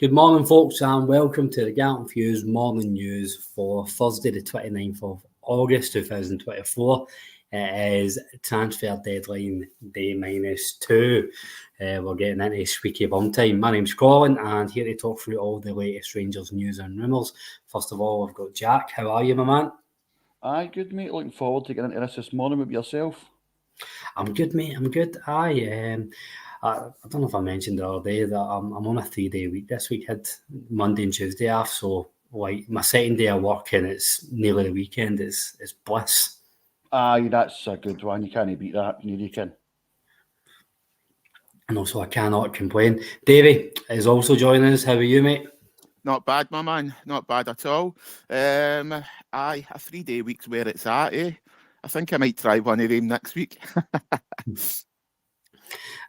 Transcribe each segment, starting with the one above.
Good morning, folks, and welcome to the Galton Fuse Morning News for Thursday, the 29th of August 2024. It is transfer deadline day -2. We're getting into squeaky bum time. My name's Colin, and here to talk through all the latest Rangers news and rumours. First of all, I've got Jack. How are you, my man? Aye, good, mate. Looking forward to getting into this morning with yourself. I'm good, mate. I'm good. I don't know if I mentioned the other day that I'm on a 3-day week this week. Had Monday and Tuesday off, so like my second day of work and it's nearly the weekend. It's bliss. Aye, that's a good one. You can't beat that. You can. And also, I cannot complain. Davey is also joining us. How are you, mate? Not bad, my man. Not bad at all. Aye, a 3-day week's where it's at, eh? I think I might try one of them next week.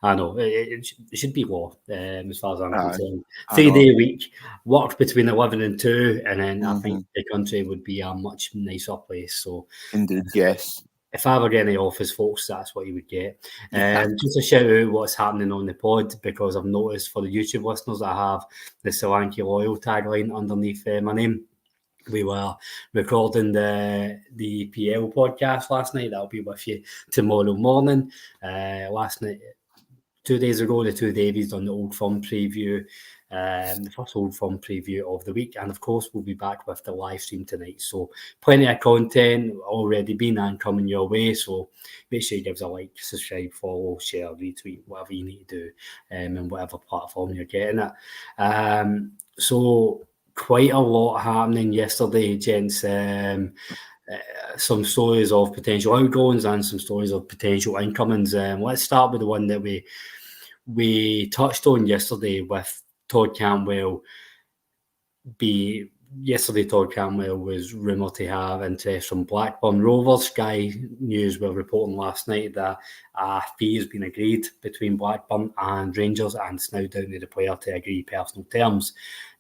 I know, it should be law, as far as I'm concerned. I 3-day week, work between 11 and 2, and then I think Mhm. the country would be a much nicer place. So, Indeed, yes. if I were getting the office, folks, that's what you would get. Just a shout out what's happening on the pod, because I've noticed for the YouTube listeners, I have the Solanke Loyal tagline underneath my name. We were recording the PL podcast last night. That'll be with you tomorrow morning. Last night, 2 days ago, the two Davies done the Old Firm preview, the first Old Firm preview of the week. And of course, we'll be back with the live stream tonight. So plenty of content already been and coming your way. So make sure you give us a like, subscribe, follow, share, retweet, whatever you need to do, and whatever platform you're getting it. So quite a lot happening yesterday, gents. Some stories of potential outgoings and some stories of potential incomings. Let's start with the one that we touched on yesterday with Todd Cantwell. Todd Cantwell was rumoured to have interest from Blackburn Rovers. Sky News were reporting last night that a fee has been agreed between Blackburn and Rangers, and it's now down to the player to agree personal terms.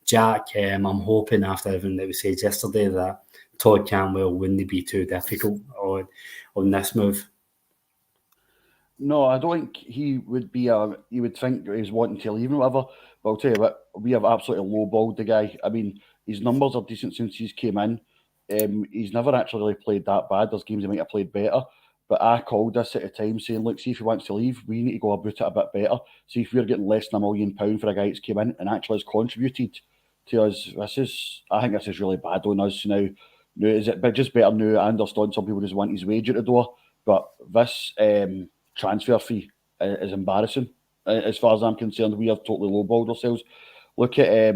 Jack, I'm hoping after everything that we said yesterday that Todd Cantwell wouldn't be too difficult on this move. No, I don't think he would be. You would think he's wanting to leave and whatever. But I'll tell you what, we have absolutely lowballed the guy. I mean, his numbers are decent since he's came in. He's never actually really played that bad. There's games he might have played better. But I called this at the time saying, look, see if he wants to leave, we need to go about it a bit better. See if we're getting less than £1 million for a guy that's came in and actually has contributed to us. I think this is really bad on us now. Is it just better now? I understand some people just want his wage at the door, but this transfer fee is embarrassing. As far as I'm concerned, we have totally lowballed ourselves. Look at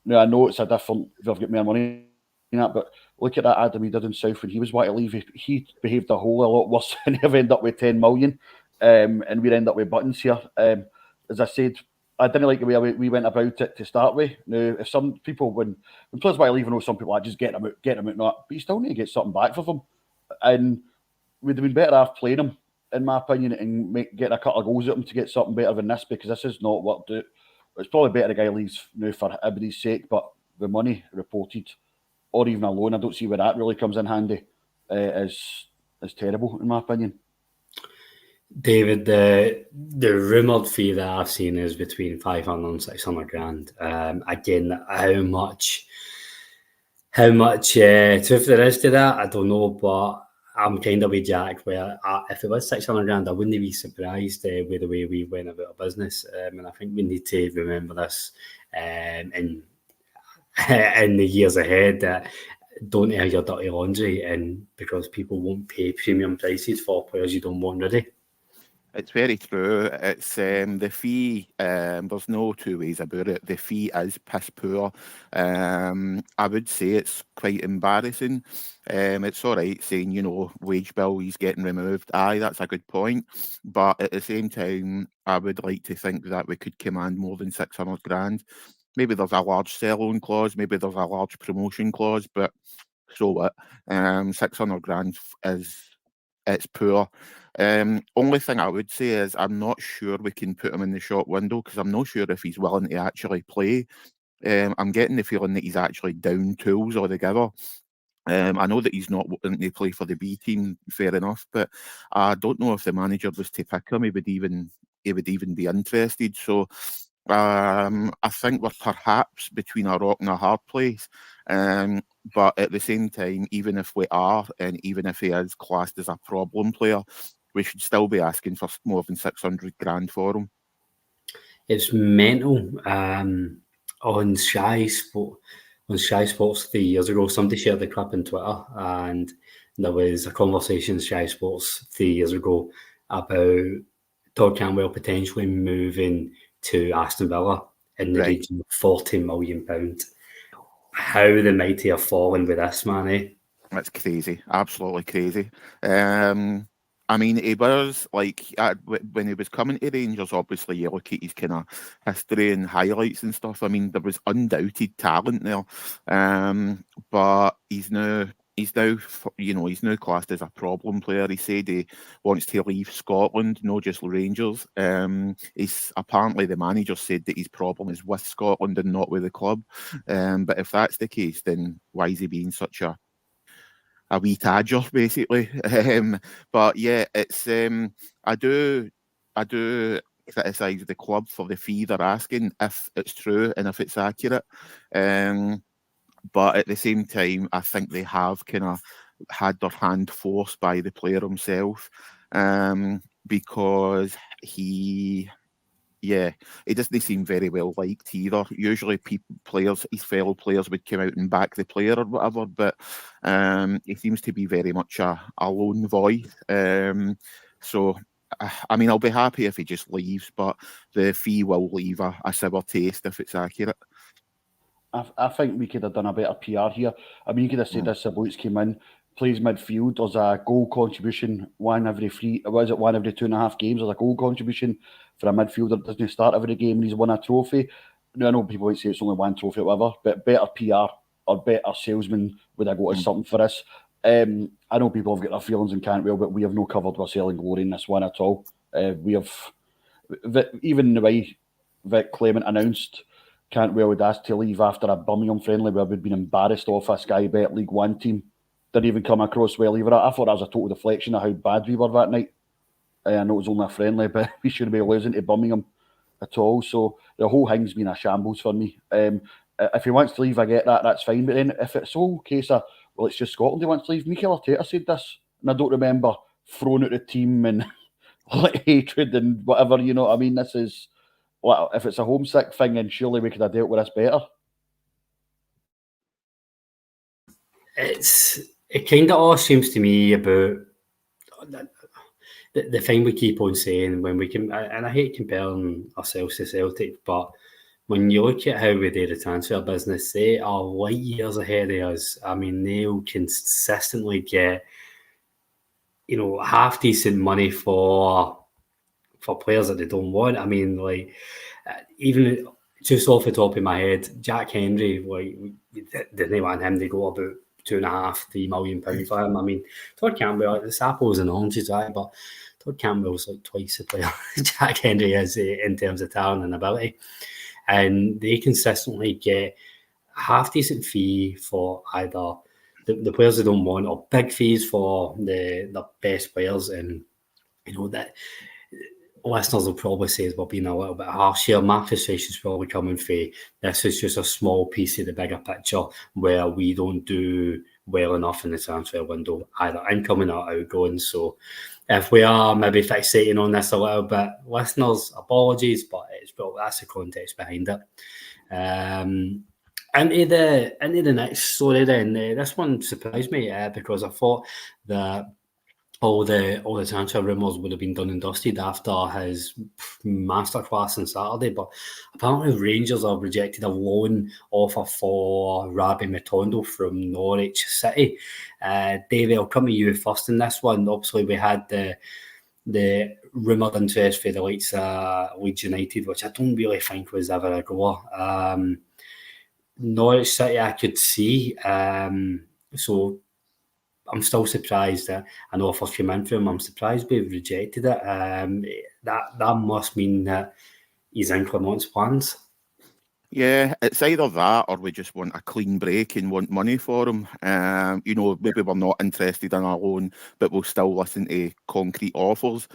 now, I know it's a different. They've got more money in that, but look at that Adam he did in South when he was wanting to leave. He behaved a whole lot worse, and he've ended up with 10 million, and we end up with buttons here. As I said, I didn't like the way we went about it to start with. Now, if some people, when players want to leave, I know some people just get them out, not, but you still need to get something back for them, and we'd have been better off playing him, in my opinion, and getting a couple of goals at him to get something better than this, because this is not worked out. It's probably better the guy leaves now for everybody's sake, but the money reported, or even a loan, I don't see where that really comes in handy. Is terrible, in my opinion. David, the rumoured fee that I've seen is between 500 and 600 grand. Again, how much truth there is to that, I don't know, but I'm kind of with Jack, where if it was 600 grand, I wouldn't be surprised with the way we went about our business. And I think we need to remember this in the years ahead, that don't air your dirty laundry, and because people won't pay premium prices for players you don't want ready. It's very true. It's the fee. There's no two ways about it. The fee is piss poor. I would say it's quite embarrassing. It's all right saying, wage bill is getting removed. Aye, that's a good point. But at the same time, I would like to think that we could command more than 600 grand. Maybe there's a large sell-on clause. Maybe there's a large promotion clause. But so what? 600 grand it's poor. Only thing I would say is I'm not sure we can put him in the shop window, because I'm not sure if he's willing to actually play. I'm getting the feeling that he's actually down tools altogether. I know that he's not wanting to play for the B team, fair enough, but I don't know if the manager was to pick him, he would even be interested. So I think we're perhaps between a rock and a hard place. But at the same time, even if we are, and even if he is classed as a problem player, we should still be asking for more than 600 grand for him. It's mental. On Sky Sports 3 years ago, somebody shared the clip on Twitter, and there was a conversation on Sky Sports 3 years ago about Todd Cantwell potentially moving to Aston Villa in the region of £40 million. How the mighty are falling with this, man, eh? That's crazy. Absolutely crazy. I mean, he was like, when he was coming to Rangers, obviously you look at his kind of history and highlights and stuff. I mean, there was undoubted talent there. But he's now, he's now classed as a problem player. He said he wants to leave Scotland, not just Rangers. He's apparently, the manager said that his problem is with Scotland and not with the club. But if that's the case, then why is he being such a wee tadger, basically? But yeah, it's I do criticise the club for the fee they're asking, if it's true and if it's accurate. But at the same time, I think they have kind of had their hand forced by the player himself, because he doesn't seem very well liked either. Usually his fellow players would come out and back the player or whatever, but he seems to be very much a lone voice. So, I mean, I'll be happy if he just leaves, but the fee will leave a sour taste if it's accurate. I think we could have done a better PR here. I mean, you could have said this Sabots came in, plays midfield, there's a goal contribution one every 2.5 games, there's a goal contribution for a midfielder that doesn't start every game and he's won a trophy. Now, I know people might say it's only one trophy or whatever, but better PR or better salesman would have got us something for this. I know people have got their feelings and Cantwell, but we have no covered our selling glory in this one at all. We have, even the way Vic Clement announced Cantwell would ask to leave after a Birmingham friendly where we'd been embarrassed off a Sky Bet League One team. Didn't even come across well either. I thought that was a total deflection of how bad we were that night. I know it was only a friendly, but we shouldn't be losing to Birmingham at all. So the whole thing's been a shambles for me. If he wants to leave, I get that, that's fine. But then if it's all case of, well, it's just Scotland he wants to leave, Mikel Arteta said this, and I don't remember throwing out the team and like hatred and whatever, you know what I mean? This is, well, if it's a homesick thing, then surely we could have dealt with this better. It kind of all seems to me about the thing we keep on saying when we can, and I hate comparing ourselves to Celtic, but when you look at how we do the transfer business, they are light years ahead of us. I mean, they'll consistently get, half decent money for players that they don't want. I mean, like, even just off the top of my head, Jack Hendry, like, didn't want him to go about £2.5-3 million for him. I mean, Todd Campbell, it's apples and oranges, right? But Todd Campbell's like twice the player Jack Hendry is in terms of talent and ability. And they consistently get a half decent fee for either the players they don't want or big fees for the best players. And, that listeners will probably say we're being a little bit harsh here. My frustration's probably coming from this is just a small piece of the bigger picture where we don't do well enough in the transfer window, either incoming or outgoing. So if we are maybe fixating on this a little bit, listeners, apologies, but that's the context behind it. Into the next story then, this one surprised me because I thought that all the transfer rumours would have been done and dusted after his masterclass on Saturday, but apparently Rangers have rejected a loan offer for Bejrami Nsoki from Norwich City. Davey, I'll come to you first in this one. Obviously, we had the rumoured interest for the likes of Leeds United, which I don't really think was ever a goer. Norwich City, I could see. So I'm still surprised that an offer's come in for him. I'm surprised we've rejected it. That must mean that he's in Clement's plans. Yeah, it's either that or we just want a clean break and want money for him. Maybe we're not interested in a loan, but we'll still listen to concrete offers.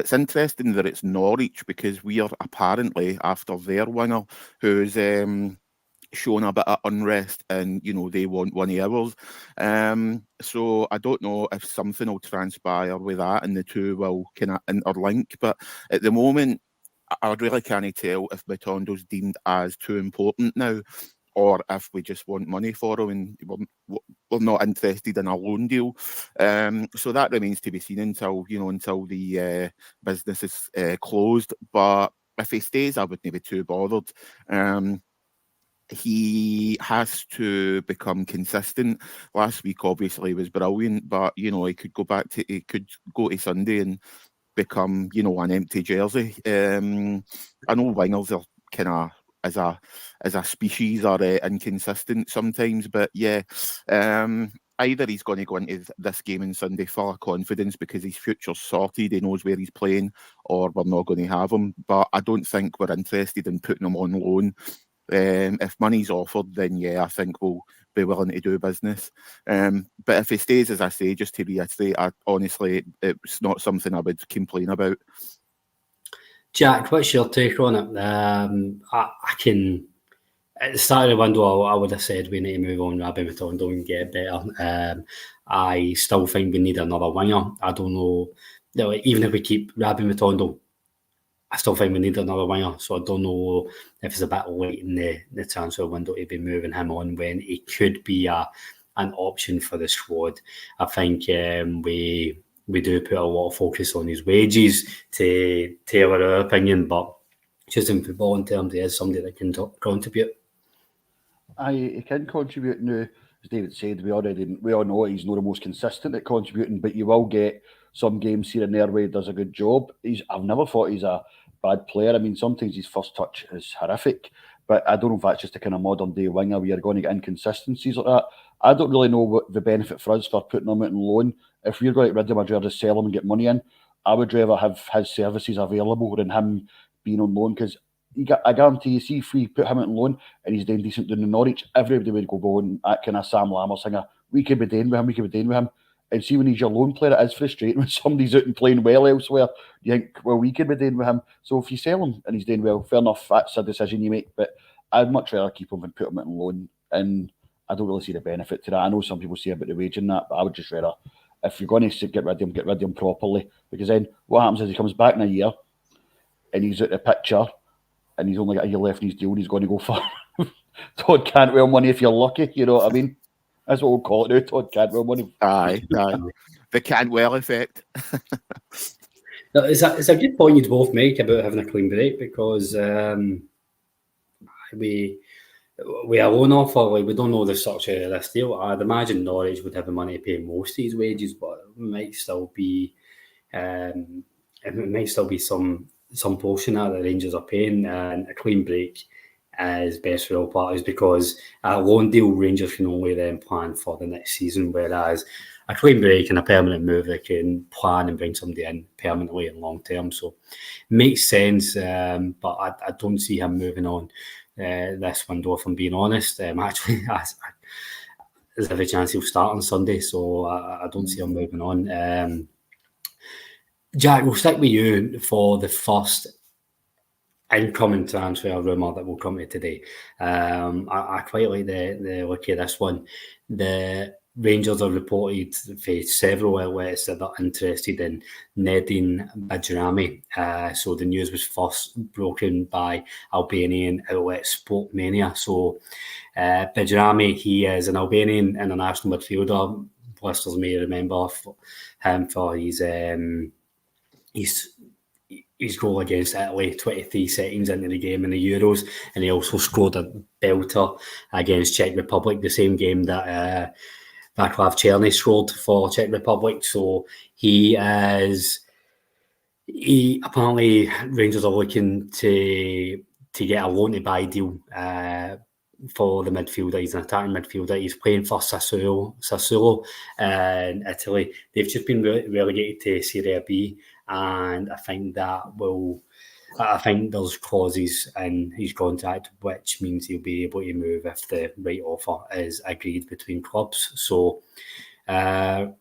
It's interesting that it's Norwich, because we are apparently after their winger, who's shown a bit of unrest, and they want one of ours. So I don't know if something will transpire with that and the two will kind of interlink. But at the moment, I really can't tell if Matondo's deemed as too important now, or if we just want money for him and we're not interested in a loan deal. So that remains to be seen until the business is closed. But if he stays, I wouldn't be too bothered. He has to become consistent. Last week, obviously, was brilliant, but he could go to Sunday and become, an empty jersey. I know wingers are kind of, as a species, are inconsistent sometimes, but yeah. Either he's going to go into this game on Sunday full of confidence because his future's sorted, he knows where he's playing, or we're not going to have him. But I don't think we're interested in putting him on loan. If money's offered, then yeah, I think we'll be willing to do business. But if he stays, as I say, just to reiterate, honestly, it's not something I would complain about. Jack, what's your take on it? I can... At the start of the window, I would have said we need to move on Rabbi Matondo and get better. I still think we need another winger. I don't know, even if we keep Rabbi Matondo, I still think we need another winger. So I don't know if it's a bit late in the transfer window to be moving him on when he could be an option for the squad. I think we do put a lot of focus on his wages to tailor our opinion, but just in football in terms, he is somebody that can contribute. He can contribute now. As David said, we all know he's not the most consistent at contributing, but you will get some games here and there where he does a good job. I've never thought he's a bad player. I mean, sometimes his first touch is horrific, but I don't know if that's just a kind of modern day winger where you're going to get inconsistencies like that. I don't really know what the benefit for us for putting him out on loan. If we're going to get rid of him, I'd rather sell him and get money in. I would rather have his services available than him being on loan, because I guarantee you, see if we put him out on loan and he's doing decent down in Norwich, everybody would go on that kind of Sam Lammer singer. We could be doing with him, And see, when he's your loan player, it is frustrating when somebody's out and playing well elsewhere. You think, well, we could be doing with him. So if you sell him and he's doing well, fair enough, that's a decision you make. But I'd much rather keep him than put him out on loan. And I don't really see the benefit to that. I know some people say about the wage and that, but I would just rather, if you're going to get rid of him properly. Because then what happens is he comes back in a year and he's out the picture and he's only got a year left in his deal and he's going to go for Todd Cantwell money if you're lucky, you know what I mean? That's what we'll call it now, Todd Cantwell money. Aye. The Cantwell effect. No, it's a good point you both make about having a clean break, because we are loan offer, like, we don't know the structure of this deal. I'd imagine Norwich would have the money to pay most of his wages, but it might still be some portion that the Rangers are paying, and a clean break is best for all parties, because a loan deal, Rangers can only then plan for the next season, whereas a clean break and a permanent move, they can plan and bring somebody in permanently and long term. So makes sense, but I don't see him moving on this window, if I'm being honest. Actually, there's every chance he'll start on Sunday, so I don't see him moving on. Jack, we'll stick with you for the first incoming transfer rumour that will come to today. I quite like the look of this one. The Rangers are reported for several outlets that are interested in Nedin Bejrami. So the news was first broken by Albanian outlet Sportmania. So Bejrami, he is an Albanian international midfielder. Listeners may remember him for his goal against Italy 23 seconds into the game in the Euros, and he also scored a belter against Czech Republic, the same game that Václav Černý scored for Czech Republic. So he apparently, Rangers are looking to get a loan to buy deal for the midfielder. He's an attacking midfielder. He's playing for Sassuolo in Italy. They've just been relegated to Serie B, and I think there's clauses in his contract which means he'll be able to move if the right offer is agreed between clubs. So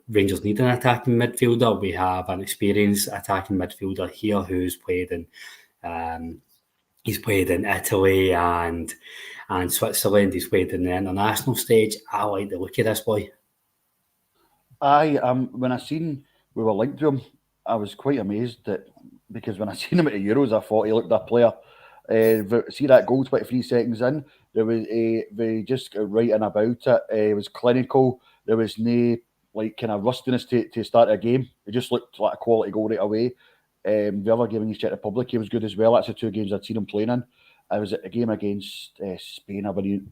Rangers need an attacking midfielder. We have an experienced attacking midfielder here who's played in Italy and Switzerland. He's played in the international stage. I like the look of this boy. When I seen we were linked to him, I was quite amazed because when I seen him at the Euros, I thought he looked a player. See that goal 23 seconds in, there was they just writing about it. It was clinical. There was no kind of rustiness to start a game. It just looked like a quality goal right away. The other game against Czech Republic, he was good as well. That's the two games I'd seen him playing in. I was at a game against Spain. I when you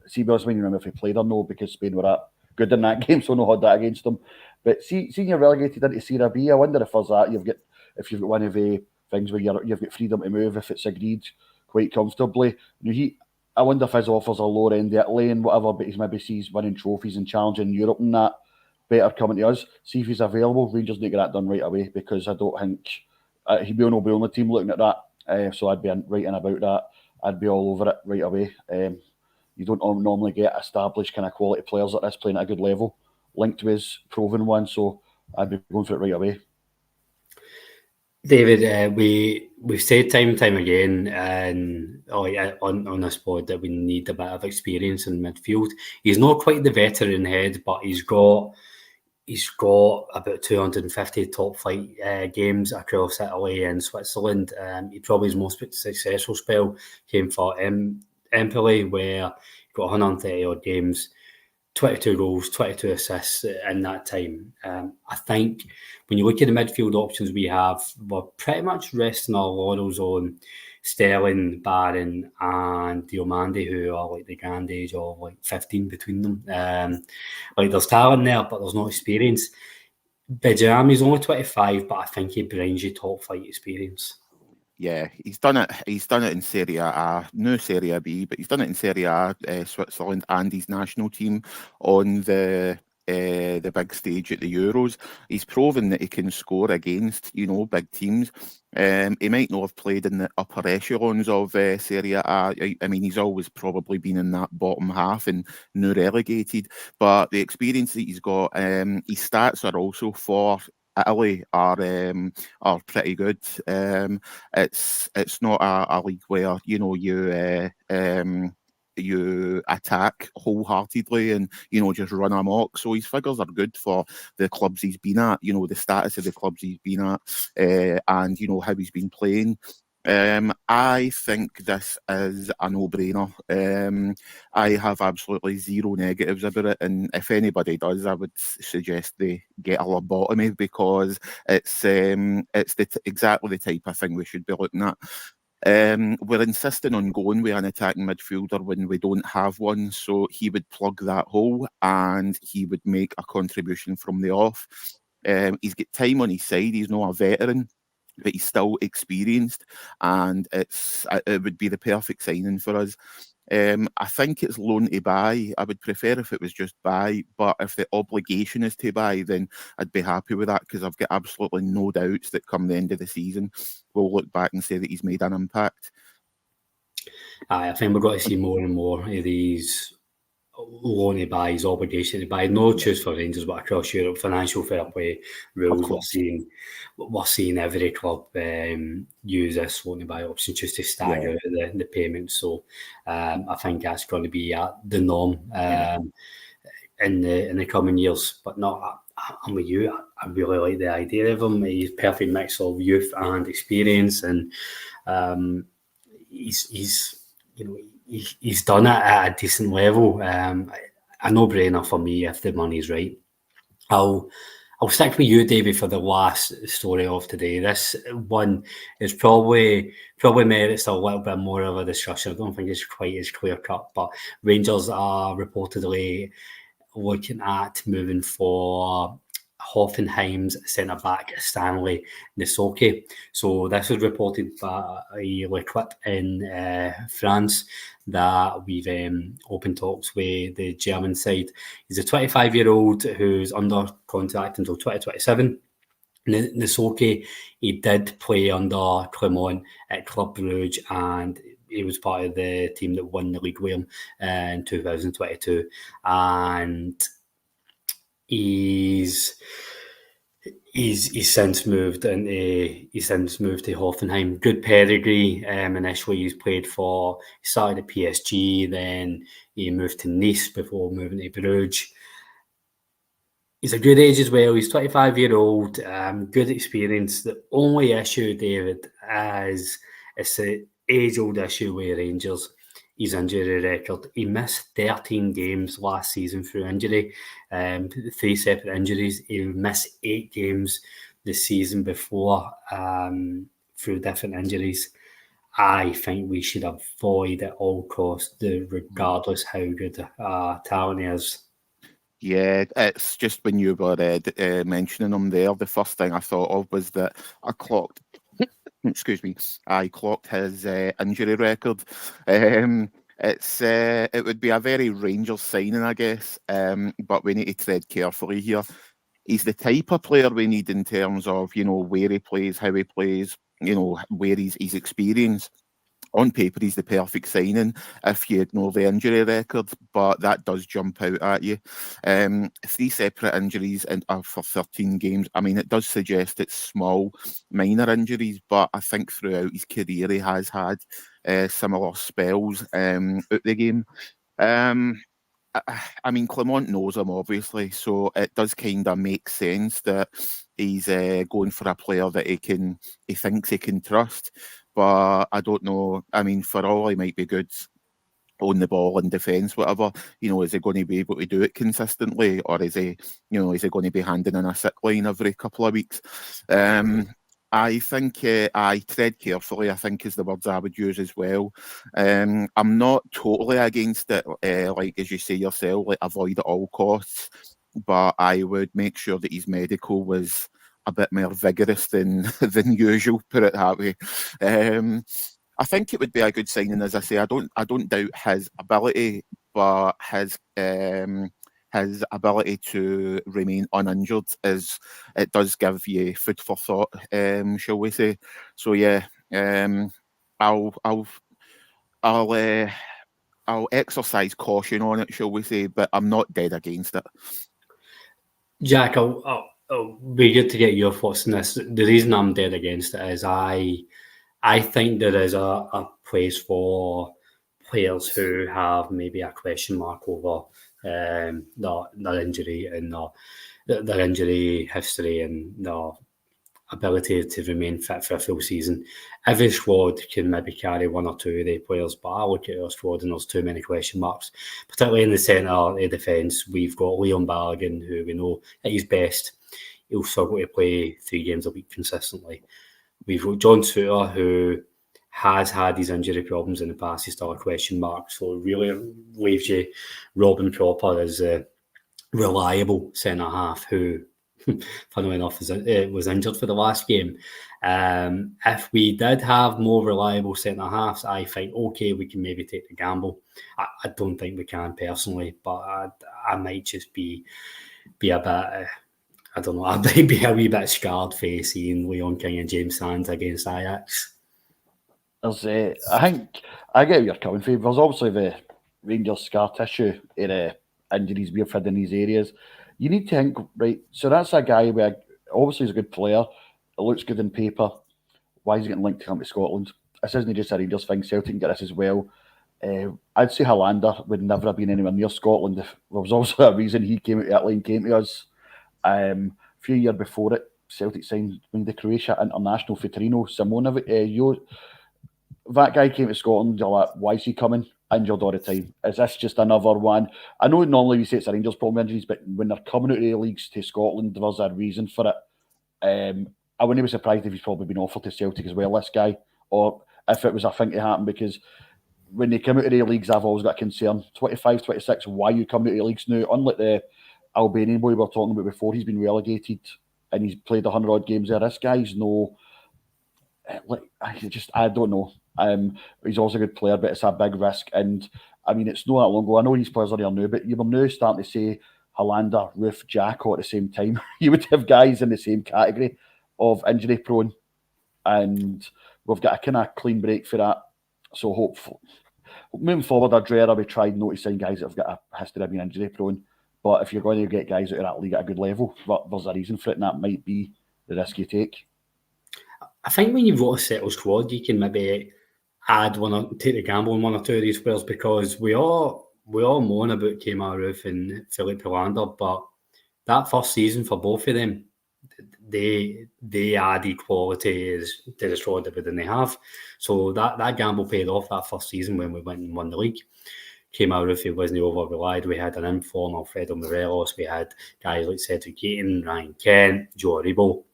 remember if he played or no, because Spain were that good in that game, so no had that against them. But seeing you're relegated into Serie B, I wonder if there's that if you've got one of the things where you've got freedom to move if it's agreed quite comfortably. I wonder if his offers are lower end of Italy and whatever, but he's maybe sees winning trophies and challenging Europe and that better coming to us. See if he's available. Rangers need to get that done right away because I don't think he will not be on the team looking at that. So I'd be writing about that. I'd be all over it right away. You don't normally get established kind of quality players like this playing at a good level linked to his proven one, so I'd be going for it right away. David, we've said time and time again and on this pod that we need a bit of experience in midfield. He's not quite the veteran head, but he's got about 250 top flight games across Italy and Switzerland. He probably his most successful spell came for Empoli, where he got 130 odd games, 22 goals, 22 assists in that time. I think when you look at the midfield options we have, we're pretty much resting our laurels on Sterling, Barron and Diomande, who are like the grand age of like 15 between them. There's talent there, but there's no experience. Bejrami's only 25, but I think he brings you top flight experience. Yeah, he's done it. He's done it in Serie A, no Serie B, but he's done it in Serie A, Switzerland, and his national team on the big stage at the Euros. He's proven that he can score against big teams. He might not have played in the upper echelons of Serie A. I mean, he's always probably been in that bottom half and no relegated. But the experience that he's got, his stats are also for Italy are pretty good. It's not a league where you attack wholeheartedly and just run amok. So his figures are good for the clubs he's been at. The status of the clubs he's been at, and how he's been playing. I think this is a no-brainer. I have absolutely zero negatives about it, and if anybody does, I would suggest they get a lobotomy because it's exactly the type of thing we should be looking at. We're insisting on going with an attacking midfielder when we don't have one, so he would plug that hole and he would make a contribution from the off. He's got time on his side. He's not a veteran, but he's still experienced, and it would be the perfect signing for us. I think it's loan to buy. I would prefer if it was just buy, but if the obligation is to buy, then I'd be happy with that because I've got absolutely no doubts that come the end of the season, we'll look back and say that he's made an impact. I think we're going to see more and more of these loan to buy, his obligation to buy, not just for Rangers but across Europe. Financial fair play rules, we're seeing every club use this loan to buy option just to stagger the payments. So I think that's going to be the norm in the coming years. But no, I'm with you. I really like the idea of him. He's a perfect mix of youth and experience, and he's done it at a decent level. A no-brainer for me if the money's right. I'll stick with you, Davey, for the last story of today. This one is probably merits a little bit more of a discussion. I don't think it's quite as clear-cut, but Rangers are reportedly looking at moving for Hoffenheim's centre-back Stanley Nsoki. So this was reported by Le Clip in France that we've opened talks with the German side. He's a 25-year-old who's under contract until 2027. Nsoki, he did play under Clermont at Club Brugge, and he was part of the team that won the league with him in 2022. And He's since moved to Hoffenheim. Good pedigree. Initially, he started at PSG, then he moved to Nice before moving to Bruges. He's a good age as well. He's 25-year-old. Good experience. The only issue, David, is it's the age-old issue with Rangers. His injury record. He missed 13 games last season through injury. 3 separate injuries. He missed 8 games the season before through different injuries. I think we should avoid at all costs, regardless how good talent he is. Yeah, it's just when you were mentioning him there, the first thing I thought of was that I clocked his injury record. It would be a very Rangers signing, I guess, but we need to tread carefully here. He's the type of player we need in terms of, where he plays, how he plays, where his experience. On paper, he's the perfect signing if you ignore the injury record, but that does jump out at you. 3 separate injuries for 13 games. I mean, it does suggest it's small, minor injuries, but I think throughout his career he has had similar spells out the game. I mean, Clement knows him, obviously, so it does kind of make sense that he's going for a player that he thinks he can trust. But I don't know. I mean, for all he might be good on the ball in defence, whatever, is he going to be able to do it consistently, or is he going to be handing in a sick line every couple of weeks? I think I tread carefully, I think is the words I would use as well. I'm not totally against it, like as you say yourself, like avoid at all costs, but I would make sure that his medical was a bit more vigorous than usual, put it that way. I think it would be a good signing, as I say. I don't doubt his ability, but his ability to remain uninjured it does give you food for thought, shall we say? So yeah, I'll exercise caution on it, shall we say? But I'm not dead against it. Jack, I'll be good to get your thoughts on this. The reason I'm dead against it is I think there is a place for players who have maybe a question mark over their injury and their injury history and their ability to remain fit for a full season. Every squad can maybe carry 1 or 2 of the players, but I look at our squad and there's too many question marks, particularly in the centre of defence. We've got Leon Balogun, who we know at his best, he'll struggle to play 3 games a week consistently. We've got John Souttar, who has had these injury problems in the past. He's still a question mark, so it really leaves you Robin Cropper as a reliable centre-half who, funnily enough, was injured for the last game. If we did have more reliable centre-halves, I think, okay, we can maybe take the gamble. I don't think we can personally, but I might just be a bit... I don't know, I might be a wee bit scarred for seeing Leon King and James Sands against Ajax. I think I get where you're coming from. There's obviously the Rangers scar tissue in injuries we've had in these areas. You need to think, right, so that's a guy where obviously he's a good player. It looks good in paper. Why is he getting linked to come to Scotland? This isn't just a Rangers thing. Celtic can get this as well. I'd say Hollander would never have been anywhere near Scotland. There was also a reason he came out to Italy and came to us. A few years before it, Celtic signed the Croatia international for Torino, Simonovic. That guy came to Scotland, you're like, why is he coming? Injured all the time. Is this just another one? I know normally we say it's a Rangers problem injuries, but when they're coming out of the leagues to Scotland, there's a reason for it. I wouldn't be surprised if he's probably been offered to Celtic as well, this guy, or if it was a thing to happen, because when they come out of the leagues, I've always got a concern. 25, 26, why you come out of the leagues now? Unlike the Albanian boy we were talking about before, he's been relegated and he's played 100 odd games there. This guy's I don't know. He's also a good player, but it's a big risk. And I mean, it's not that long ago. I know these players are there now, but you were now starting to say Hollander, Roof, Jacko at the same time. You would have guys in the same category of injury prone, and we've got a kind of clean break for that. So hopefully, moving forward, I'd rather we tried noticing guys that have got a history of being injury prone But if you're going to get guys out of that league at a good level, there's a reason for it, and that might be the risk you take. I think when you've got a settled squad, you can maybe take the gamble on one or two of these players, because we all moan about Kemar Roof and Philippe Hollander, but that first season for both of them, they added quality to the squad that they have. So that gamble paid off that first season when we went and won the league. Kemar Roof, he wasn't over-relied. We had an inform, Alfredo Morelos. We had guys like Cedric Keaton, Ryan Kent, Joe Aribo.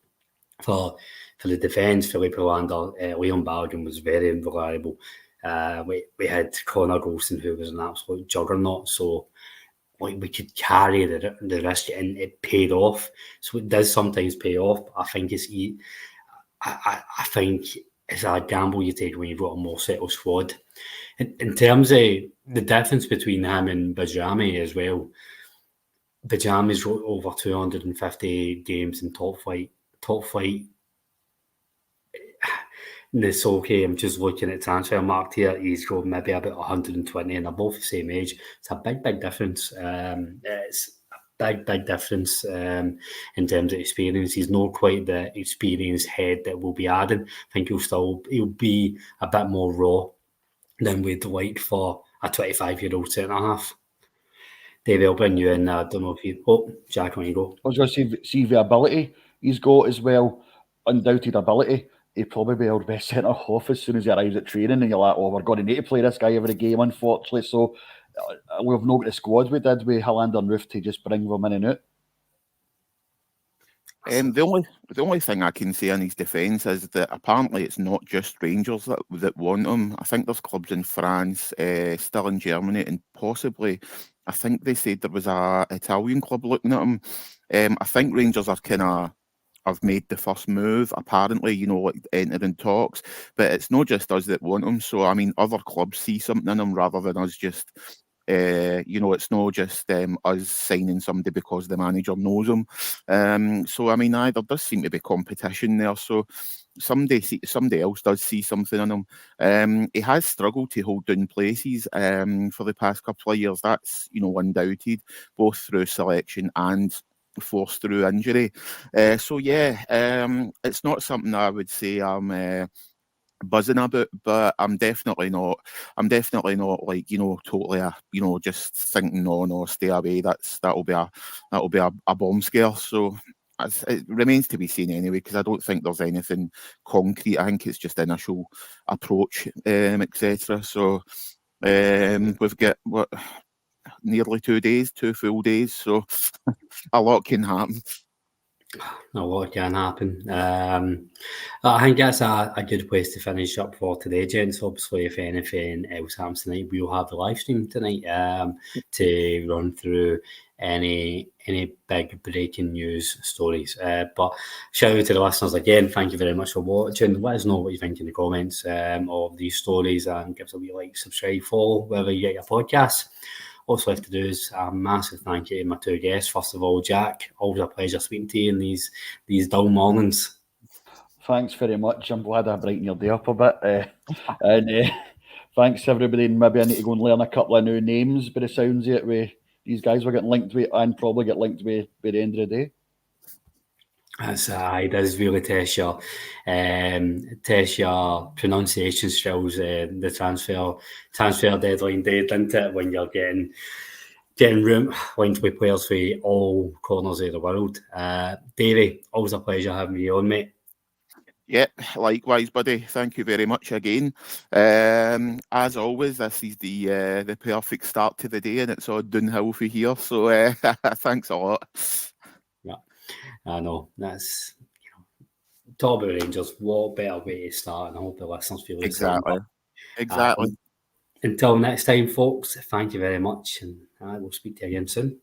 For the defence, Philippe Hollander, Leon Balogun was very unreliable. We had Connor Golston, who was an absolute juggernaut. So we could carry the risk, and it paid off. So it does sometimes pay off. I think I think it's a gamble you take when you've got a more settled squad. In terms of the difference between him and Bejrami as well, Bejrami's got over 250 games in top flight. Nsoki, I'm just looking at transfer market here. He's got maybe about 120, and they're both the same age. It's a big difference. It's a big difference in terms of experience. He's not quite the experienced head that we'll be adding. I think he'll be a bit more raw than we'd like for a 25-year-old centre-half. Davey, I'll bring you in. I don't know if you... Oh, Jack, on you go. I was going to see the ability he's got as well. Undoubted ability. He'd probably be our best centre-half as soon as he arrives at training, and you're like, we're going to need to play this guy every game, unfortunately. So we've not got the squad we did with Hollander and Roof to just bring them in and out. The only thing I can say in his defence is that apparently it's not just Rangers that want him. I think there's clubs in France, still in Germany, and possibly, I think they said there was a Italian club looking at him. I think Rangers are kind of have made the first move, apparently, like entering talks, but it's not just us that want him. So, I mean, other clubs see something in him rather than us just, it's not just us signing somebody because the manager knows him. So, I mean, there does seem to be competition there. So, somebody else does see something in him. He has struggled to hold down places for the past couple of years. That's, undoubted, both through selection and forced through injury. So it's not something I would say I'm buzzing about, but I'm definitely not like totally just thinking no, stay away. That'll be a bomb scare. So it remains to be seen anyway, because I don't think there's anything concrete. I think it's just initial approach, etc. So we've got nearly 2 full days, so a lot can happen. A lot can happen. I think that's a good place to finish up for today, gents. Obviously, if anything else happens tonight, we'll have the live stream tonight to run through any big breaking news stories. But shout out to the listeners again. Thank you very much for watching. Let us know what you think in the comments of these stories, and give us a wee like, subscribe, follow wherever you get your podcasts. Also have to do is a massive thank you to my two guests. First of all, Jack, always a pleasure speaking to you in these dull mornings. Thanks very much. I'm glad I brightened your day up a bit. And thanks everybody. And maybe I need to go and learn a couple of new names by the sounds of it. These guys were getting linked with, and probably get linked with by the end of the day. It does really test your pronunciation skills. The transfer deadline day, didn't it? When you're getting linked with players from all corners of the world. Davey, always a pleasure having you on, mate. Yeah, likewise, buddy. Thank you very much again. As always, this is the perfect start to the day, and it's all downhill for here. So thanks a lot. Yeah, I know. That's talk about Rangers. What better way to start? And I hope the listeners feel the same. Exactly. Until next time, folks. Thank you very much, and we'll speak to you again soon.